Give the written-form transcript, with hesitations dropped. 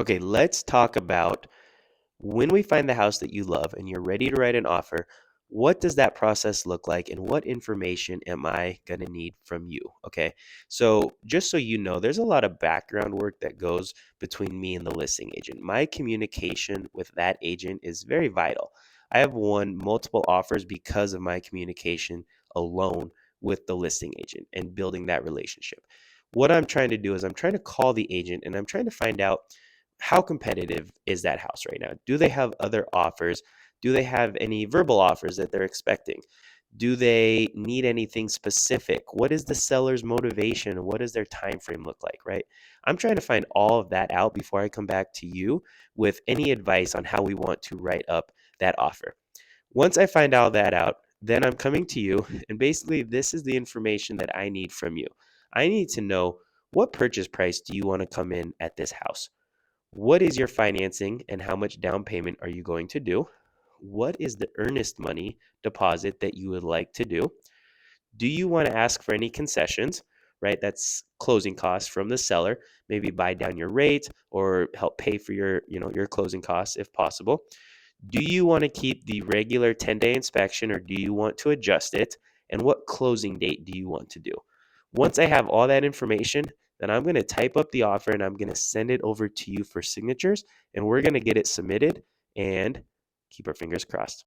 Okay, let's talk about when we find the house that you love and you're ready to write an offer. What does that process look like, and what information am I going to need from you? Okay, so just so you know, there's a lot of background work that goes between me and the listing agent. My communication with that agent is very vital. I have won multiple offers because of my communication alone with the listing agent and building that relationship. What I'm trying to do is I'm trying to call the agent and I'm trying to find out how competitive is that house right now? Do they have other offers? Do they have any verbal offers that they're expecting? Do they need anything specific? What is the seller's motivation? What does their time frame look like, right? I'm trying to find all of that out before I come back to you with any advice on how we want to write up that offer. Once I find all that out, then I'm coming to you, and basically, this is the information that I need from you. I need to know, what purchase price do you want to come in at this house? What is your financing and how much down payment are you going to do? What is the earnest money deposit that you would like to do? Do you want to ask for any concessions, right? That's closing costs from the seller, maybe buy down your rate or help pay for your closing costs if possible. Do you want to keep the regular 10-day inspection, or do you want to adjust it? And what closing date do you want to do? Once I have all that information, then I'm going to type up the offer and I'm going to send it over to you for signatures, and we're going to get it submitted and keep our fingers crossed.